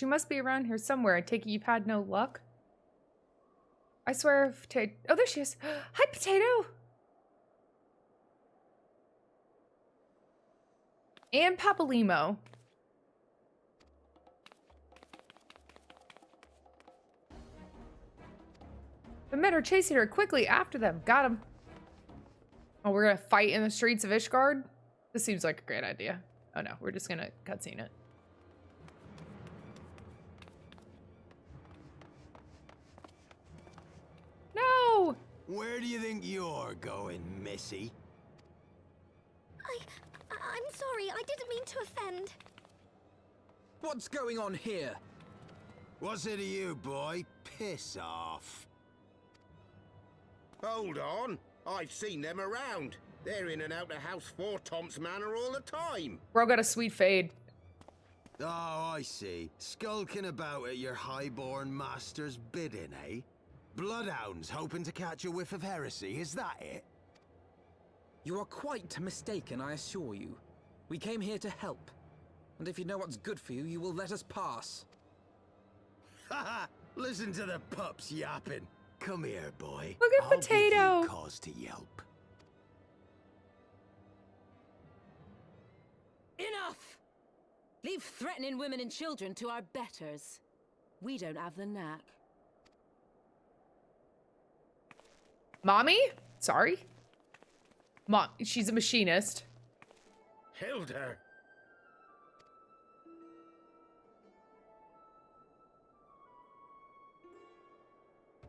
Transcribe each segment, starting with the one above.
She must be around here somewhere. I take it you've had no luck? I swear if Potato... Oh, there she is. Hi, Potato! And Papalimo. The men are chasing her quickly after them. Got him. Oh, we're gonna fight in the streets of Ishgard? This seems like a great idea. Oh no, we're just gonna cutscene it. No! Where do you think you're going, Missy? I'm sorry, I didn't mean to offend. What's going on here? What's it to you, boy? Piss off. Hold on. I've seen them around. They're in and out of House Four Tom's Manor all the time. Bro got a sweet fade. Oh, I see. Skulking about at your highborn master's bidding, eh? Bloodhounds hoping to catch a whiff of heresy, is that it? You are quite mistaken, I assure you. We came here to help. And if you know what's good for you, you will let us pass. Haha! Listen to the pups yapping. Come here, boy. Look at I'll give Potato. you cause to yelp. Enough! Leave threatening women and children to our betters. We don't have the knack. Mommy? Sorry? Mom, she's a machinist. Hilda.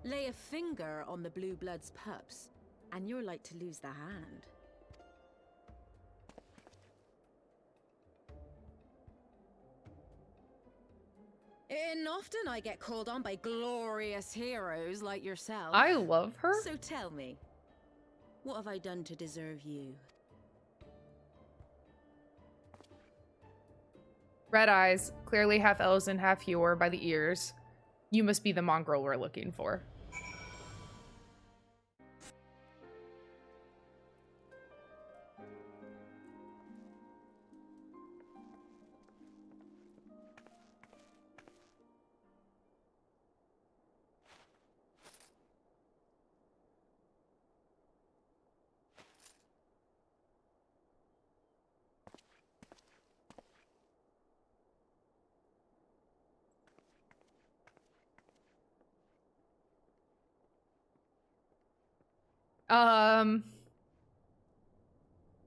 Lay a finger on the blue blood's pups, and you're like to lose the hand. And often I get called on by glorious heroes like yourself. I love her. So tell me, what have I done to deserve you? Red eyes, clearly half Elzen, half Yor by the ears. You must be the mongrel we're looking for.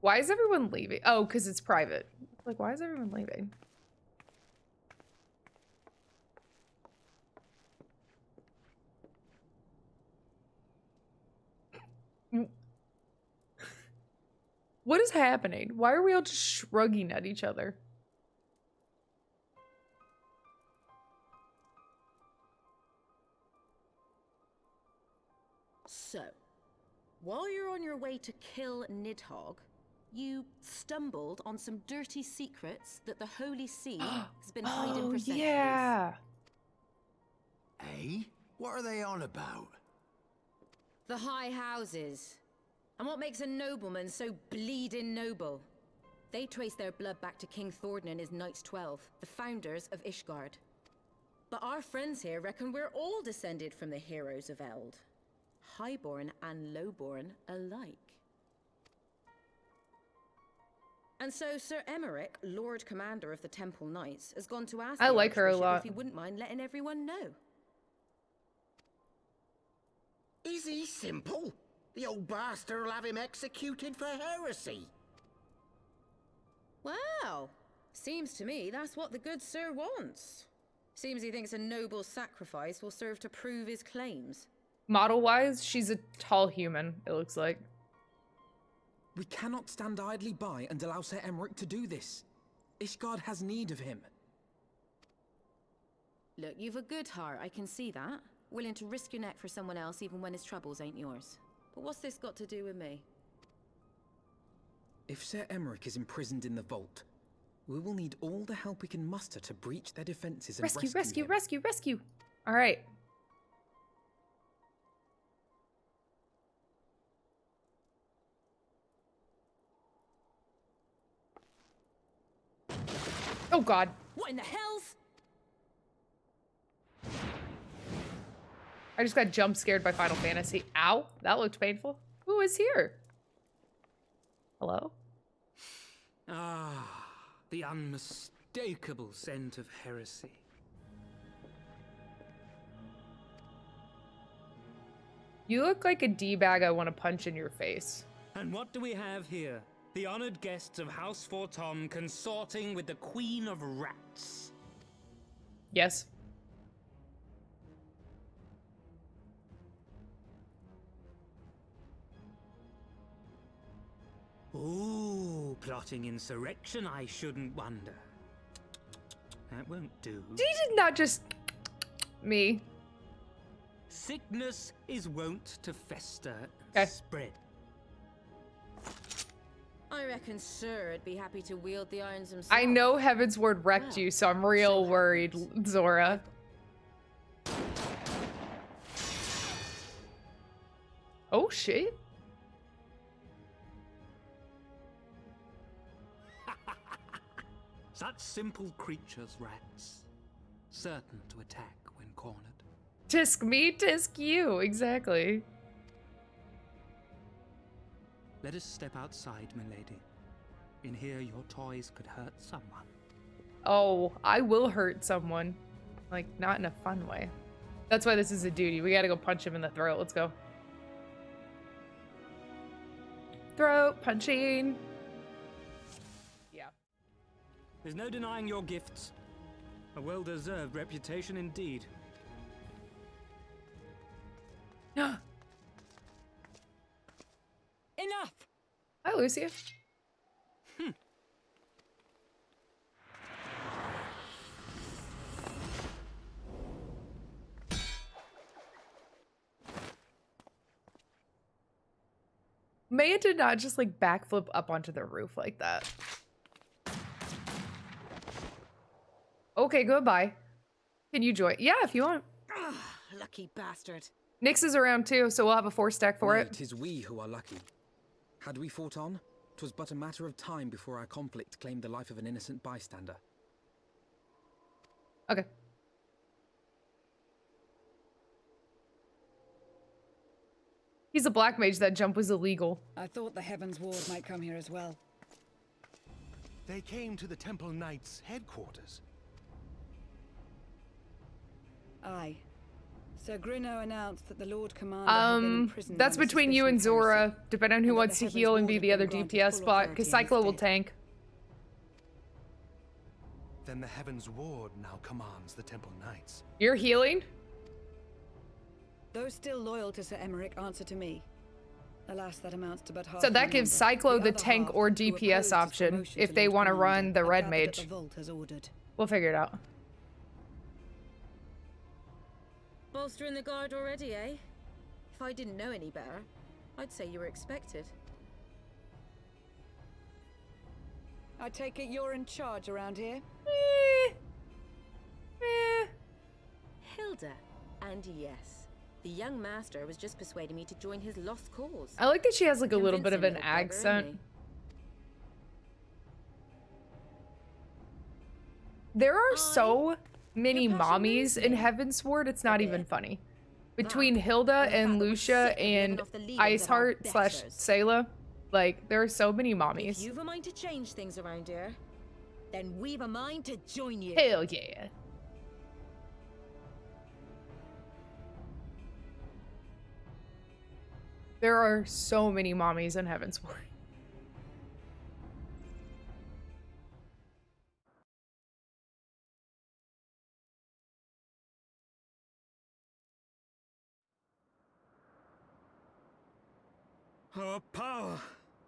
Why is everyone leaving? Oh, because it's private. Like, why is everyone leaving? What is happening? Why are we all just shrugging at each other? So, while you're on your way to kill Nidhogg, you stumbled on some dirty secrets that the Holy See has been hiding for centuries. Yeah. Eh? What are they on about? The High Houses. And what makes a nobleman so bleeding noble? They trace their blood back to King Thordan and his Knights 12, the founders of Ishgard. But our friends here reckon we're all descended from the heroes of Eld. Highborn and lowborn alike. And so Sir Aymeric, Lord Commander of the Temple Knights, has gone to ask I the like her a Archbishop lot. if he wouldn't mind letting everyone know. Is he simple? The old bastard will have him executed for heresy. Well, seems to me that's what the good sir wants. Seems he thinks a noble sacrifice will serve to prove his claims. Model-wise, she's a tall human, it looks like. We cannot stand idly by and allow Sir Aymeric to do this. Ishgard has need of him. Look, you've a good heart, I can see that. Willing to risk your neck for someone else even when his troubles ain't yours. But what's this got to do with me? If Sir Aymeric is imprisoned in the vault, we will need all the help we can muster to breach their defenses and Rescue. All right. Oh God. What in the hells? I just got jump scared by Final Fantasy. Ow, that looked painful. Who is here? Hello? Ah, the unmistakable scent of heresy. You look like a D-bag I want to punch in your face. And what do we have here? The honored guests of House Fortom consorting with the Queen of Rats. Yes. Ooh, plotting insurrection, I shouldn't wonder. That won't do. He did not just... me. Sickness is wont to fester and Okay. spread. I reckon Sir'd be happy to wield the irons himself. I know Heavensward wrecked you, so I'm real worried, Zora. Oh, shit. Such simple creatures, rats. Certain to attack when cornered. Tisk me, tisk you. Exactly. Let us step outside, milady. In here, your toys could hurt someone. Oh, I will hurt someone. Like, not in a fun way. That's why this is a duty. We gotta go punch him in the throat. Let's go. Throat punching. Yeah. There's no denying your gifts. A well-deserved reputation indeed. Enough! Hi, Lucia. Maya did not just like backflip up onto the roof like that. Okay, goodbye. Can you join? Yeah, if you want. Ugh, lucky bastard. Nyx is around too, so we'll have a 4-stack for Nay, it. 'tis we who are lucky. Had we fought on, 'twas but a matter of time before our conflict claimed the life of an innocent bystander. Okay. He's a black mage. That jump was illegal. I thought the Heavensward might come here as well. They came to the Temple Knights' headquarters. Aye. Sir Grinno announced that the Lord Commander had been imprisoned That's under between you suspicion and of Zora, heresy, depending on who and that wants the to heal and Heavensward be had the been other granted DPS full spot, authority because in his Cyclo will stead. tank. Then the Heavensward now commands the Temple Knights. You're healing? Those still loyal to Sir Aymeric answer to me. Alas, that amounts to but half So that my gives number. Cyclo the other tank half, or who DPS oppose his option promotion if to they Lord want to Commander, run the are red gathered at mage. the vault as ordered. We'll figure it out. Bolstering the guard already, eh? If I didn't know any better, I'd say you were expected. I take it you're in charge around here? Hilda. And yes, the young master was just persuading me to join his lost cause. I like that she has like a little bit of an Convincing little bugger, accent. isn't There are so many Your passion mommies moves in me. Heavensward, it's not even funny. Between Ah, Hilda the fact and that we're Lucia sick of living and off the leaders of our Iceheart slash betters. Sayla, like, there are so many If mommies. you've a mind to change things around here, then we've a mind to join you. Hell yeah. There are so many mommies in Heavensward. Our power!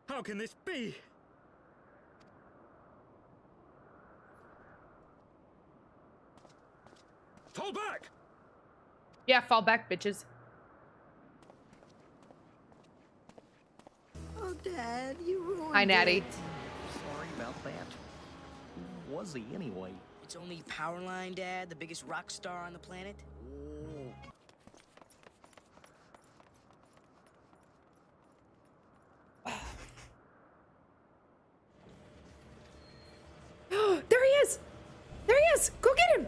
How can this be? Fall back! Yeah, fall back, bitches. Oh, Dad, you ruined Hi, Natty. it. Sorry about that. Who was he anyway? It's only Powerline, Dad, the biggest rock star on the planet. There he is! There he is! Go get him!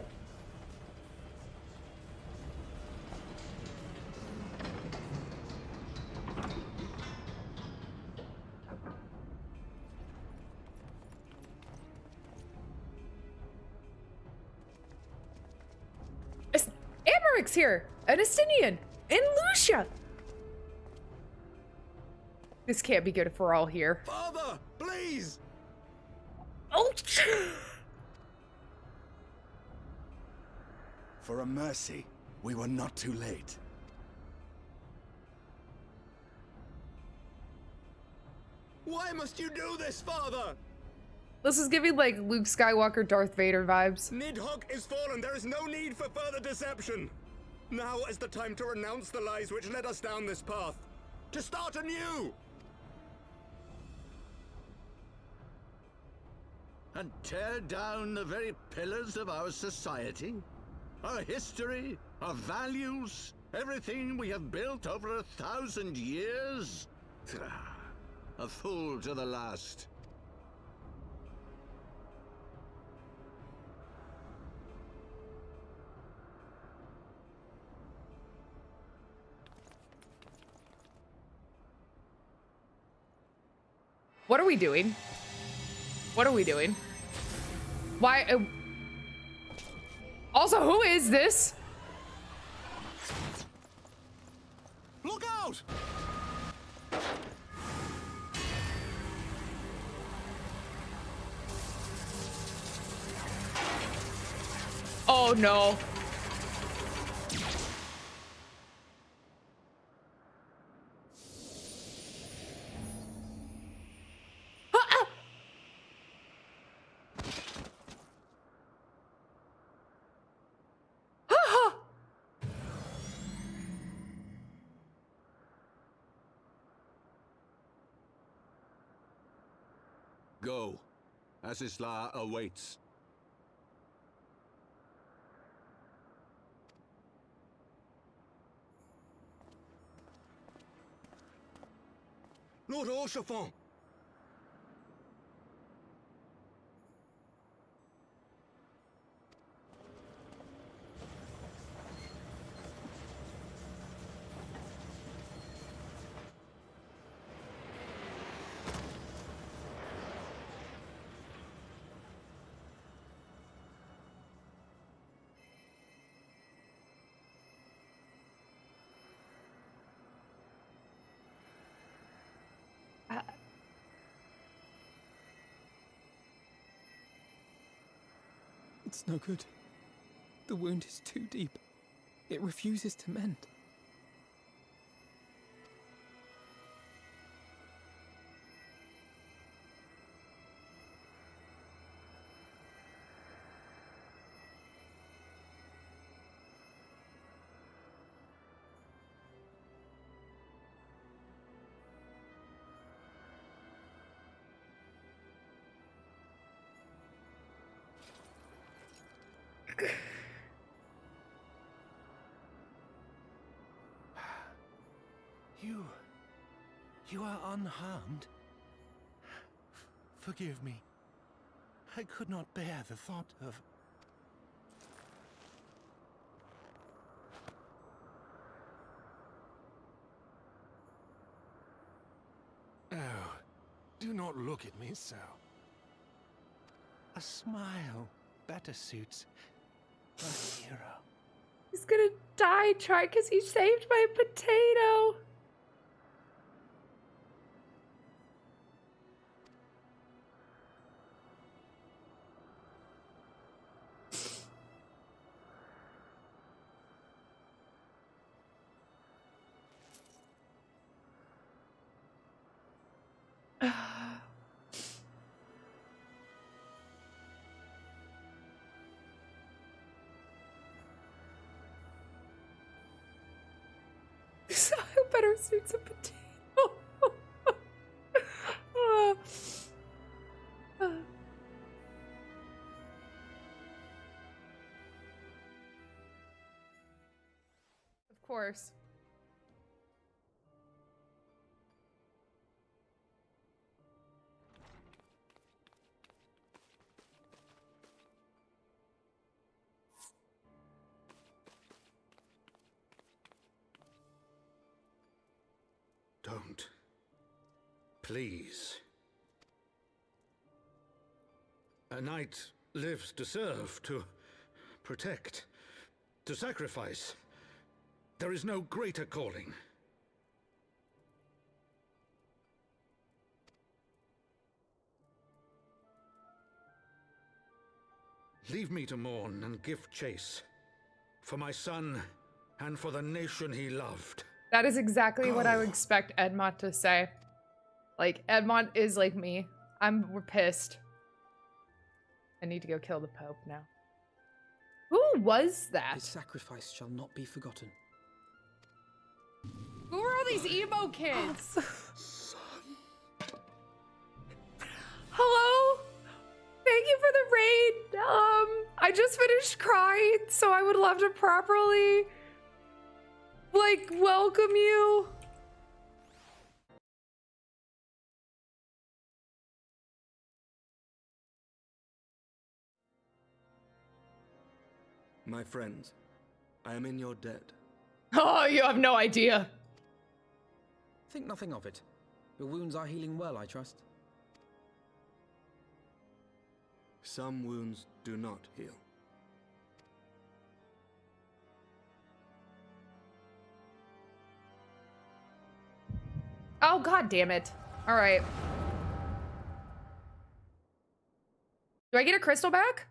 Aymerics here, and Estinian, and Lucia. This can't be good if we're all here. Father, please! Oh! For a mercy, we were not too late. Why must you do this, Father? This is giving like Luke Skywalker, Darth Vader vibes. Nidhogg is fallen. There is no need for further deception. Now is the time to renounce the lies which led us down this path. To start anew! And tear down the very pillars of our society? Our history, our values, everything we have built over 1,000 years? A fool to the last. What are we doing? What are we doing? Why? Also, who is this? Look out! Oh no. Go. Azys awaits. Lord Orchefort! It's no good. The wound is too deep. It refuses to mend. You are unharmed? Forgive me. I could not bear the thought of... Oh, do not look at me so. A smile better suits a hero. He's gonna die trying because he saved my potato. Better suits a potato. Of course. Don't. Please. A knight lives to serve, to protect, to sacrifice. There is no greater calling. Leave me to mourn and give chase. For my son, and for the nation he loved. That is exactly what I would expect Edmont to say. Like, Edmont is like me. We're pissed. I need to go kill the Pope now. Who was that? His sacrifice shall not be forgotten. Who are all these emo kids? Hello? Thank you for the raid. I just finished crying, so I would love to properly, like, welcome you. My friends, I am in your debt. Oh, you have no idea. Think nothing of it. Your wounds are healing well, I trust. Some wounds do not heal. Oh, god damn it. All right. Do I get a crystal back?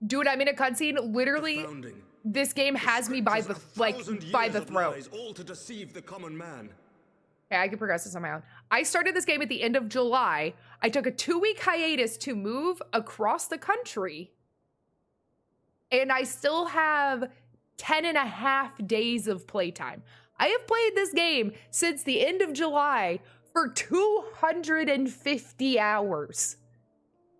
Dude, I'm in a cutscene. Literally, this game has me by the throat. All to deceive the common man. Okay, I can progress this on my own. I started this game at the end of July. I took a 2-week hiatus to move across the country. And I still have 10.5 days of playtime. I have played this game since the end of July for 250 hours.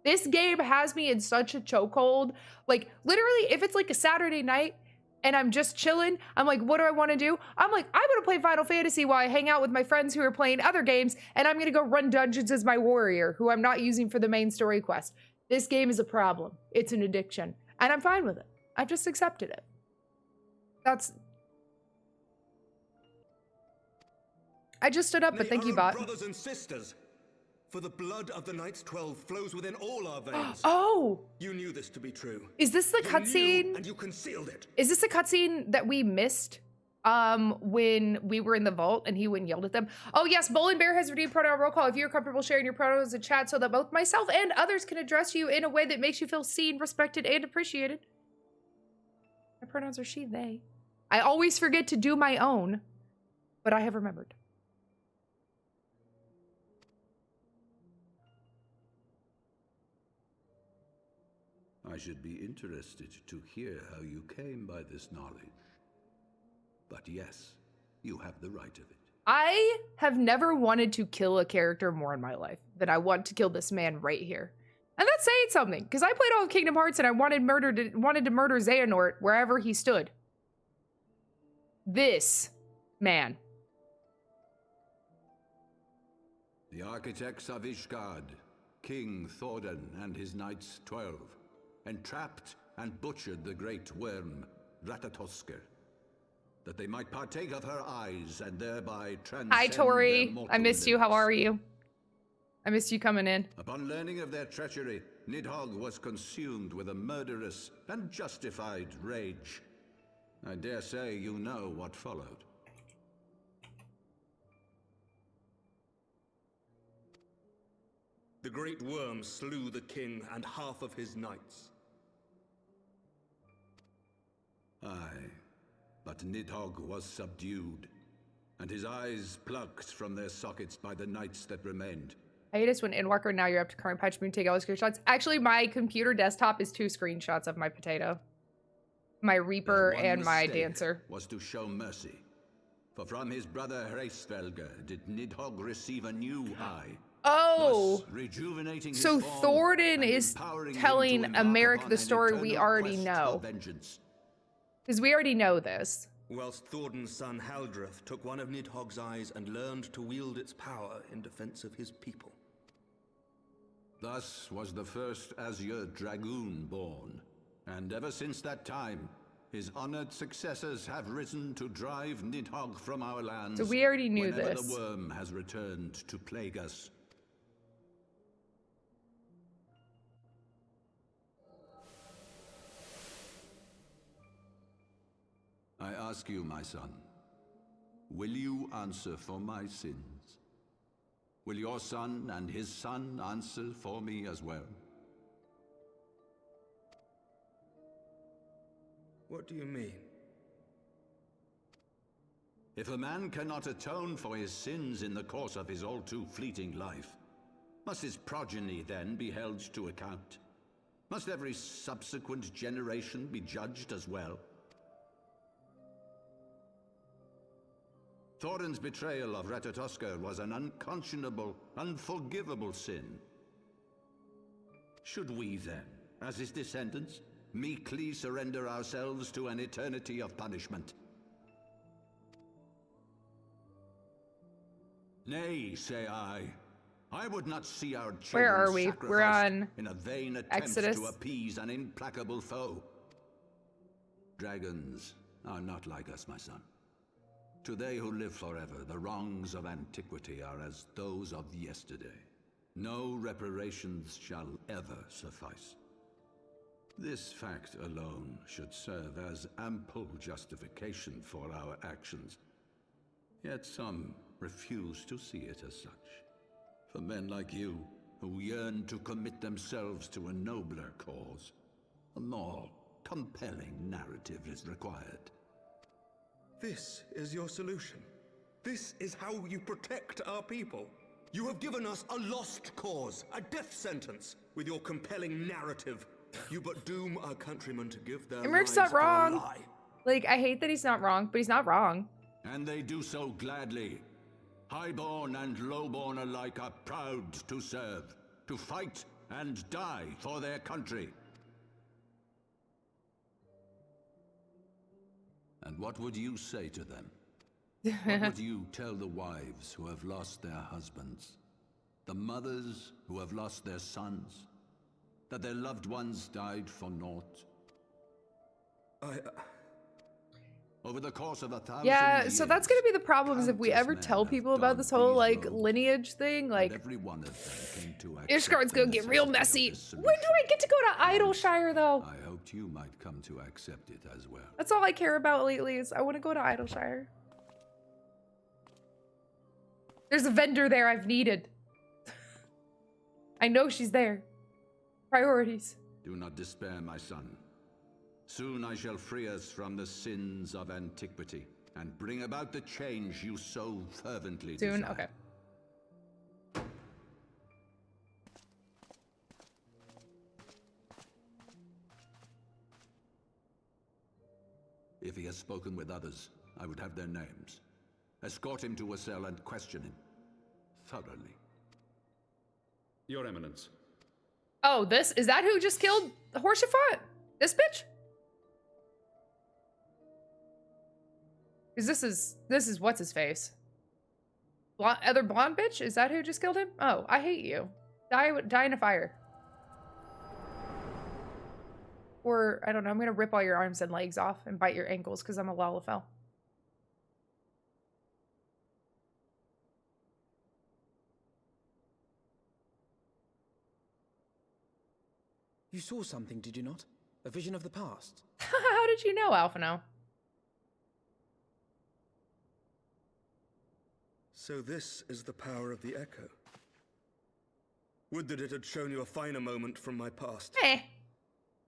This game has me in such a chokehold. Like, literally, if it's like a Saturday night and I'm just chilling, I'm like, what do I want to do? I'm like, I'm going to play Final Fantasy while I hang out with my friends who are playing other games, and I'm going to go run dungeons as my warrior, who I'm not using for the main story quest. This game is a problem. It's an addiction. And I'm fine with it. I've just accepted it. I just stood up, but thank you, bot. Brothers and sisters, for the blood of the Knights 12 flows within all our veins. Oh! You knew this to be true. Is this the cutscene? And you concealed it. Is this the cutscene that we missed when we were in the vault and he went and yelled at them? Oh yes, Bolin Bear has redeemed pronoun roll call. If you're comfortable sharing your pronouns in chat so that both myself and others can address you in a way that makes you feel seen, respected, and appreciated. My pronouns are she, they. I always forget to do my own, but I have remembered. I should be interested to hear how you came by this knowledge. But yes, you have the right of it. I have never wanted to kill a character more in my life than I want to kill this man right here. And that's saying something, because I played all of Kingdom Hearts and I wanted to murder Xehanort wherever he stood. This man. The architects of Ishgard, King Thordan and his Knights 12, entrapped and butchered the great worm, Ratatosker, that they might partake of her eyes and thereby transcend. Hi, Tori. I missed you. How are you? I missed you coming in. Upon learning of their treachery, Nidhogg was consumed with a murderous and justified rage. I dare say you know what followed. The great worm slew the king and half of his knights. Aye, but Nidhogg was subdued, and his eyes plucked from their sockets by the knights that remained. I hate us when Endwalker, now you're up to current patch moon, take all the screenshots. Actually, my computer desktop is 2 screenshots of my potato. My Reaper and my Dancer. Was to show mercy. For from his brother Hreisvelger did Nidhogg receive a new eye. Oh! Rejuvenating so his form Thordan is telling Aymeric the story we already know. Because we already know this. Whilst Thordan's son Haldreth took one of Nidhogg's eyes and learned to wield its power in defense of his people. Thus was the first Azure Dragoon born, and ever since that time, his honored successors have risen to drive Nidhogg from our lands. So we already knew whenever this. The worm has returned to plague us. I ask you, my son, will you answer for my sins? Will your son and his son answer for me as well? What do you mean? If a man cannot atone for his sins in the course of his all-too fleeting life, must his progeny then be held to account? Must every subsequent generation be judged as well? Thorin's betrayal of Retatoska was an unconscionable, unforgivable sin. Should we then, as his descendants, meekly surrender ourselves to an eternity of punishment? Nay, say I. I would not see our children Where are we? We're on in a vain attempt Exodus. to appease an implacable foe. Dragons are not like us, my son. To they who live forever, the wrongs of antiquity are as those of yesterday. No reparations shall ever suffice. This fact alone should serve as ample justification for our actions. Yet some refuse to see it as such. For men like you, who yearn to commit themselves to a nobler cause, a more compelling narrative is required. This is your solution. This is how you protect our people. You have given us a lost cause, a death sentence. With your compelling narrative, you but doom our countrymen to give their Aymeric's lives not wrong. for a lie. Like, I hate that he's not wrong, but he's not wrong. And they do so gladly. Highborn and lowborn alike are proud to serve, to fight and die for their country. And what would you say to them? What would you tell the wives who have lost their husbands? The mothers who have lost their sons? That their loved ones died for naught? Over the course of 1,000 Yeah, years, so that's gonna be the problem is if we ever countless tell men people have about this done whole, these like, wrongs, lineage thing, like, every one of them came to accept Ishgard's the gonna get real necessity messy. of this When do I get to go to Idleshire, though? I hoped you might come to accept it as well. That's all I care about lately is I want to go to Idleshire. There's a vendor there I've needed. I know she's there. Priorities. Do not despair, my son. Soon I shall free us from the sins of antiquity and bring about the change you so fervently Soon? desire. Okay. If he has spoken with others, I would have their names. Escort him to a cell and question him thoroughly. Your Eminence. Oh, is that who just killed Horsefought? This bitch? Because this is what's his face? Other blonde bitch? Is that who just killed him? Oh, I hate you. Die in a fire. Or, I don't know, I'm gonna rip all your arms and legs off and bite your ankles because I'm a Lalafell. You saw something, did you not? A vision of the past? How did you know, Alphino? So this is the power of the Echo. Would that it had shown you a finer moment from my past.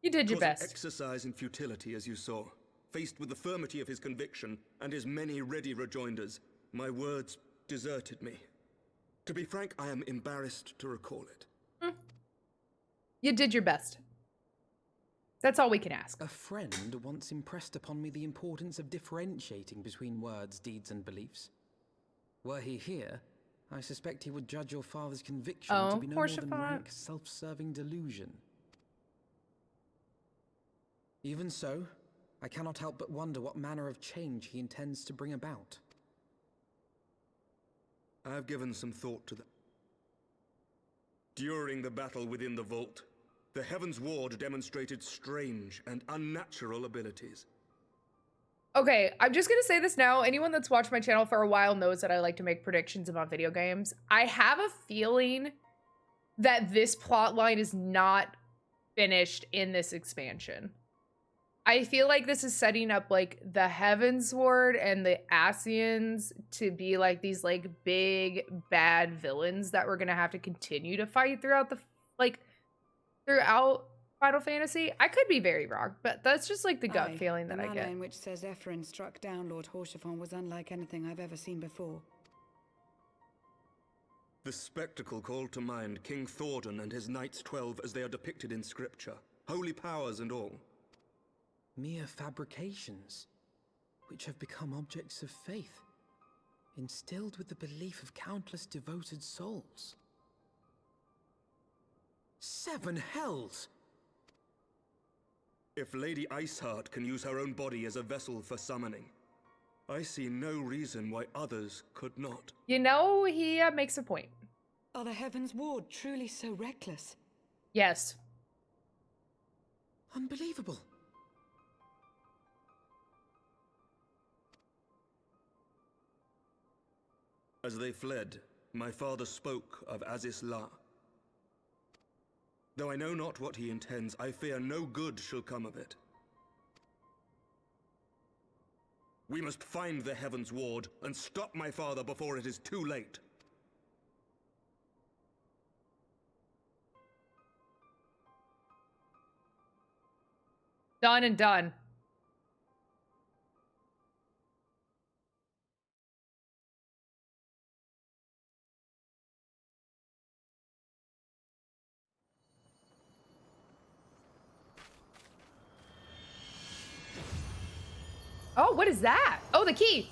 You did your best. Exercise in futility, as you saw. Faced with the firmity of his conviction and his many ready rejoinders, my words deserted me. To be frank, I am embarrassed to recall it. You did your best. That's all we can ask. A friend once impressed upon me the importance of differentiating between words, deeds, and beliefs. Were he here, I suspect he would judge your father's conviction to be no more than rank, self-serving delusion. Even so, I cannot help but wonder what manner of change he intends to bring about. I have given some thought to that. During the battle within the vault, the Heavensward demonstrated strange and unnatural abilities. Okay, I'm just gonna say this now. Anyone that's watched my channel for a while knows that I like to make predictions about video games. I have a feeling that this plotline is not finished in this expansion. I feel like this is setting up like the Heavensward and the Azys to be like these like big bad villains that we're gonna have to continue to fight throughout throughout Final Fantasy. I could be very wrong, but that's just like the gut feeling that I get. The manner in which Sir Zephyrin struck down Lord Haurchefant was unlike anything I've ever seen before. The spectacle called to mind King Thordan and his Knights 12 as they are depicted in scripture, holy powers and all. Mere fabrications, which have become objects of faith, instilled with the belief of countless devoted souls. 7 hells! If Lady Iceheart can use her own body as a vessel for summoning, I see no reason why others could not. You know, he makes a point. Are the Heavensward truly so reckless? Yes. Unbelievable. As they fled, my father spoke of Azys La. Though I know not what he intends, I fear no good shall come of it. We must find the Heavensward and stop my father before it is too late. Done and done. Oh, what is that? Oh, the key.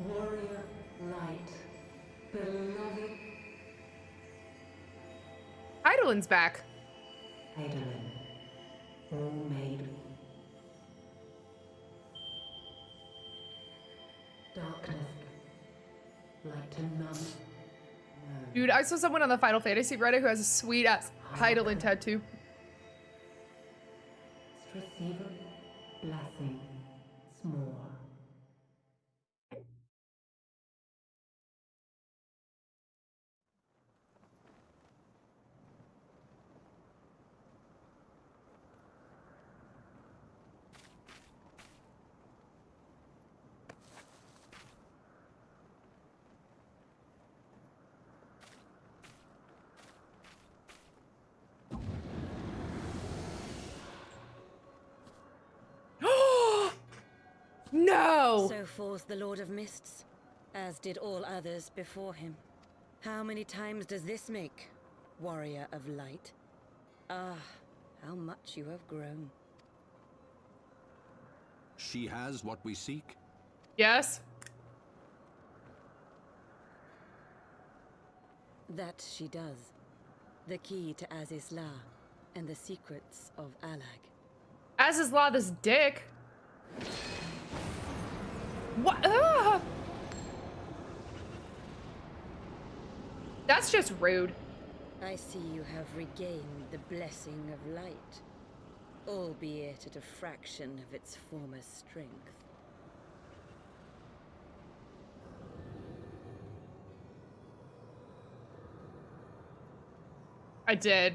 Warrior light, beloved. Eidolon's back. Eidolon, all made. Darkness, light to none. Dude, I saw someone on the Final Fantasy Reddit who has a sweet ass Eidolon tattoo. Receiver, blessing, small. No! So falls the Lord of Mists, as did all others before him. How many times does this make, Warrior of Light? Ah, how much you have grown. She has what we seek? Yes. That she does. The key to Azys La, and the secrets of Allag. Azys La, this dick. What? Ah! That's just rude. I see you have regained the blessing of light, albeit at a fraction of its former strength. I did.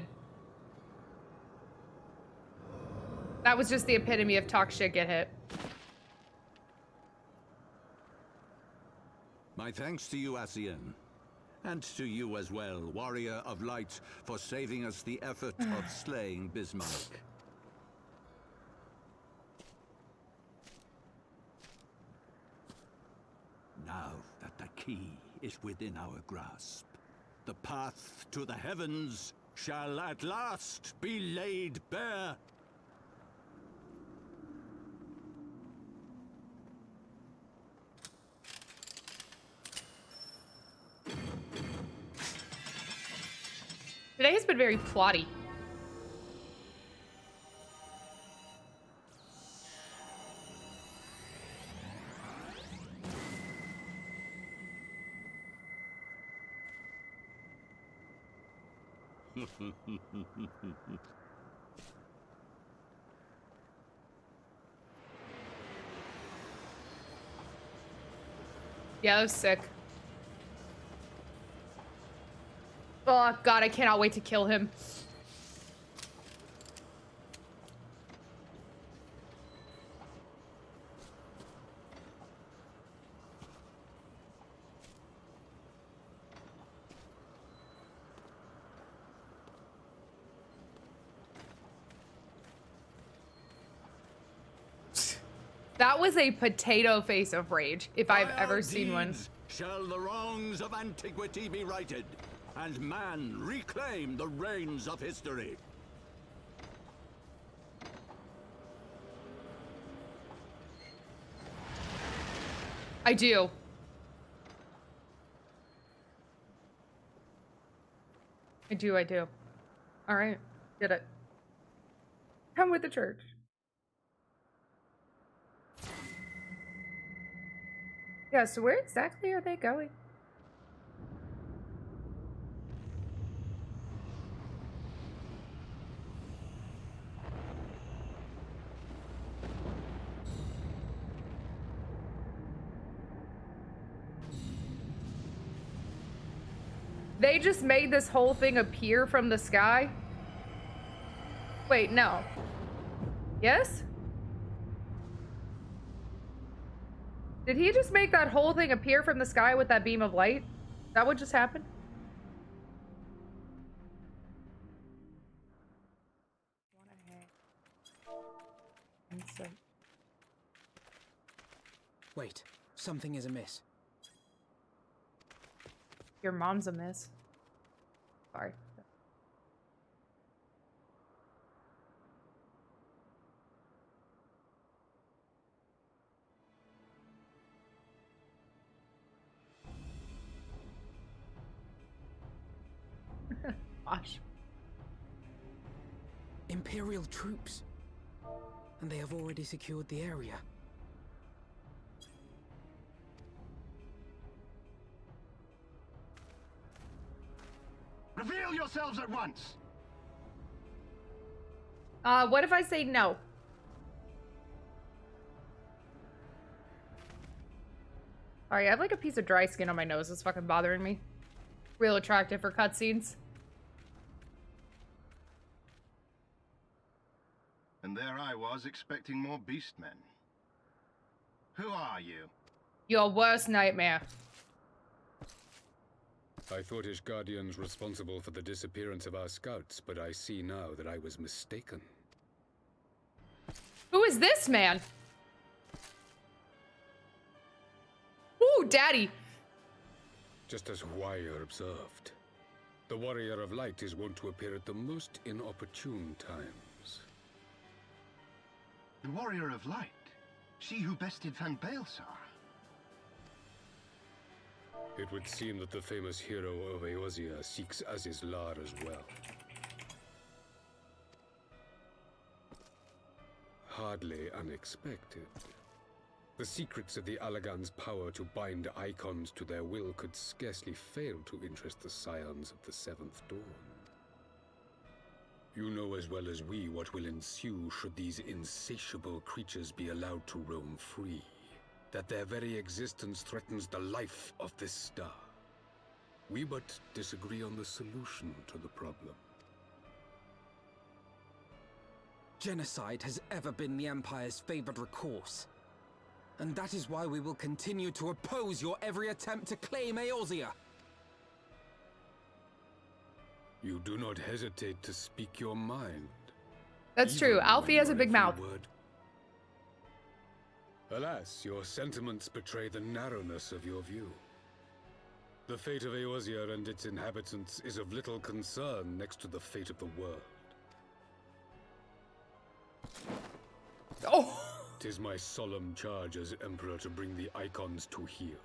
That was just the epitome of talk shit, get hit. My thanks to you, Ascian. And to you as well, Warrior of Light, for saving us the effort of slaying Bismarck. Now that the key is within our grasp, the path to the heavens shall at last be laid bare. Today has been very plotty. Yeah, that was sick. Oh god, I cannot wait to kill him. That was a potato face of rage, if I've ever seen one. Shall the wrongs of antiquity be righted, and man reclaim the reins of history? I do. I do. All right, get it. Come with the church. Yeah, so where exactly are they going? They just made this whole thing appear from the sky? Wait, no. Yes? Did he just make that whole thing appear from the sky with that beam of light? Is that what just happened? Wait, something is amiss. Your mom's a miss. Sorry. Gosh. Imperial troops. And they have already secured the area. Reveal yourselves at once! What if I say no? Sorry, I have like a piece of dry skin on my nose. It's fucking bothering me. Real attractive for cutscenes. And there I was, expecting more beastmen. Who are you? Your worst nightmare. I thought Ishgardians responsible for the disappearance of our scouts, but I see now that I was mistaken. Who is this man? Ooh, daddy. Just as Wire observed, the Warrior of Light is wont to appear at the most inopportune times. The Warrior of Light? She who bested Van Baelsar? It would seem that the famous hero of Eorzea seeks Azys Lar as well. Hardly unexpected. The secrets of the Allagan's power to bind icons to their will could scarcely fail to interest the scions of the Seventh Dawn. You know as well as we what will ensue should these insatiable creatures be allowed to roam free. That their very existence threatens the life of this star. We but disagree on the solution to the problem. Genocide has ever been the Empire's favored recourse. And that is why we will continue to oppose your every attempt to claim Eorzea. You do not hesitate to speak your mind. That's true. Alfie has a big mouth. Alas, your sentiments betray the narrowness of your view. The fate of Eorzea and its inhabitants is of little concern next to the fate of the world. Oh! 'Tis my solemn charge as Emperor to bring the icons to heel.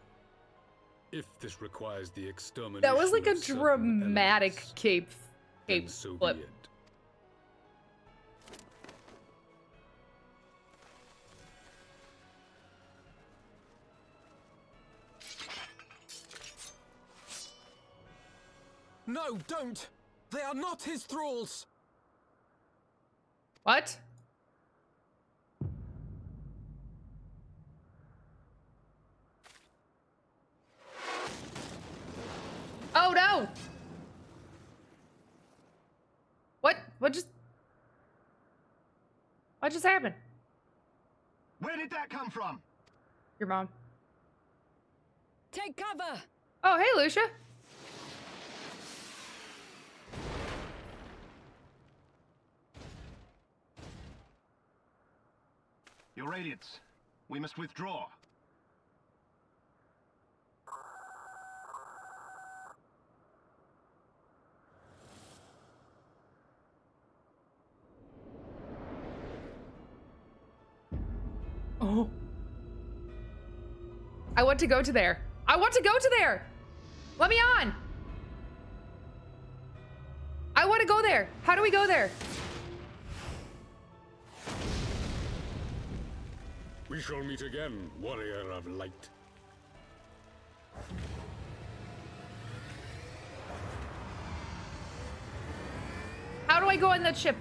If this requires the extermination that was like a dramatic cape Then so flip. be it. No, don't! They are not his thralls! What? Oh no! What just happened? Where did that come from? Your mom. Take cover! Oh, hey, Lucia. Your Radiance, we must withdraw. Oh. I want to go to there. I want to go to there. Let me on. I want to go there. How do we go there? We shall meet again, warrior of light. How do I go on that ship?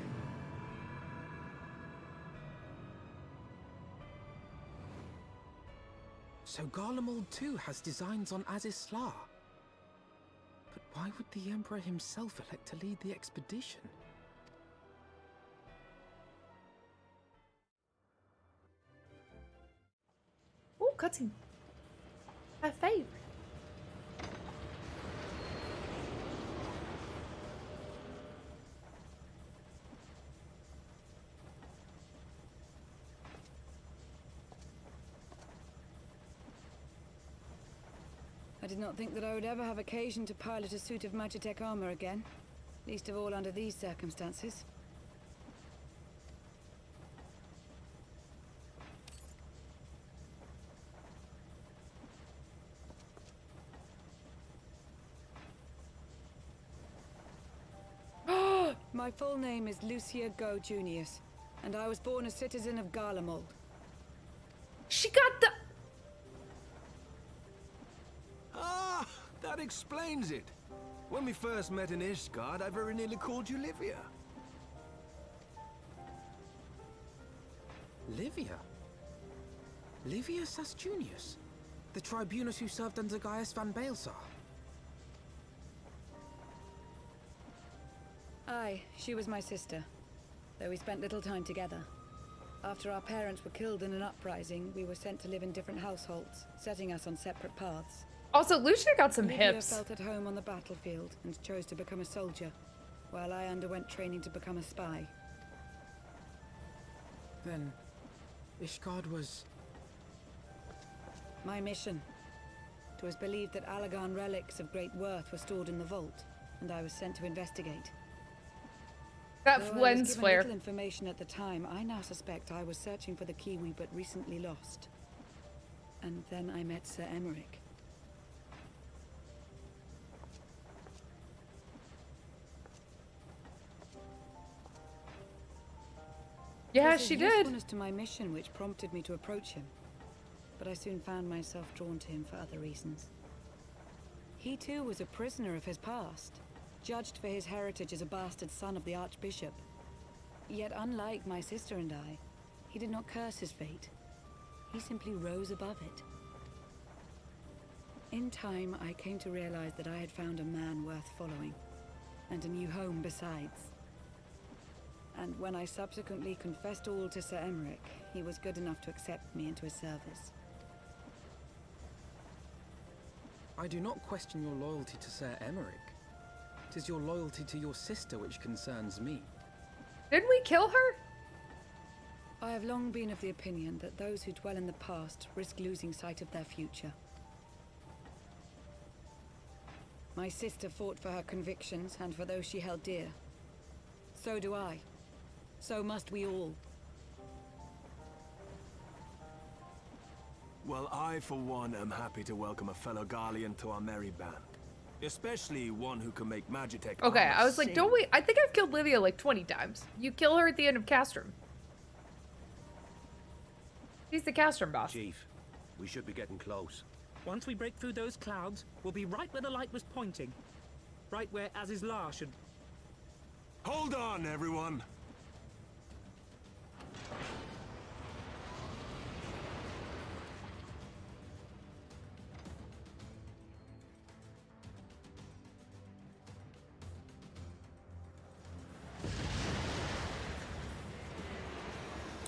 So Garlemald too has designs on Azys. But why would the Emperor himself elect to lead the expedition? Ooh, cutscene. My favorite. I did not think that I would ever have occasion to pilot a suit of Magitech armor again. Least of all under these circumstances. My full name is Lucia Go Junius, and I was born a citizen of Garlemald. She got the... Ah, that explains it. When we first met in Ishgard, I very nearly called you Livia. Livia? Livia Sasjunius? The tribunus who served under Gaius van Baelsar? Aye, she was my sister, though we spent little time together. After our parents were killed in an uprising, we were sent to live in different households, setting us on separate paths. Also, Lucia got some Livia hips. felt at home on the battlefield and chose to become a soldier, while I underwent training to become a spy. Then, Ishgard was... my mission. It was believed that Allagan relics of great worth were stored in the vault, and I was sent to investigate. That lens flare. Little information at the time, I now suspect I was searching for the key we but recently lost. And then I met Sir Aymeric. Yeah, she did. Usefulness to my mission which prompted me to approach him, but I soon found myself drawn to him for other reasons. He too was a prisoner of his past, judged for his heritage as a bastard son of the Archbishop. Yet unlike my sister and I, he did not curse his fate. He simply rose above it. In time, I came to realize that I had found a man worth following, and a new home besides. And when I subsequently confessed all to Sir Aymeric, he was good enough to accept me into his service. I do not question your loyalty to Sir Aymeric. 'Tis your loyalty to your sister which concerns me. Didn't we kill her? I have long been of the opinion that those who dwell in the past risk losing sight of their future. My sister fought for her convictions and for those she held dear. So do I. So must we all. Well, I, for one, am happy to welcome a fellow Garlean to our merry band. Especially one who can make Magitech. Okay, I was like, don't wait. I think I've killed Livia like 20 times. You kill her at the end of Castrum. She's the Castrum boss. Chief, we should be getting close. Once we break through those clouds, we'll be right where the light was pointing. Right where Azys should... Hold on, everyone!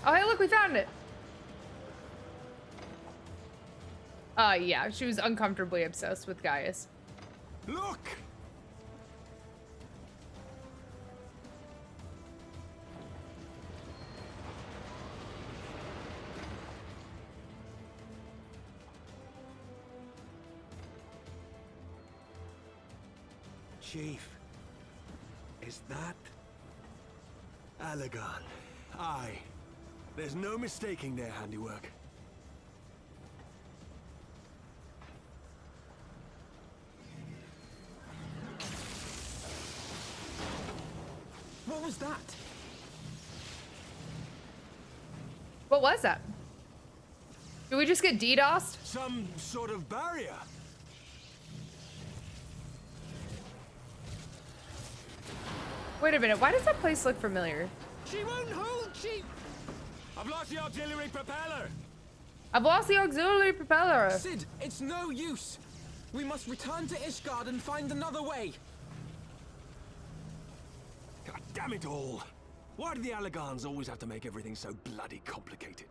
Oh, hey, look, we found it. Yeah, she was uncomfortably obsessed with Gaius. Look! Chief, is that Allegan? Aye. There's no mistaking their handiwork. What was that? What was that? Did we just get DDoSed? Some sort of barrier. Wait a minute, why does that place look familiar? She won't hold, Chief! I've lost the auxiliary propeller! I've lost the auxiliary propeller! Sid, it's no use! We must return to Ishgard and find another way! God damn it all! Why do the Allegans always have to make everything so bloody complicated?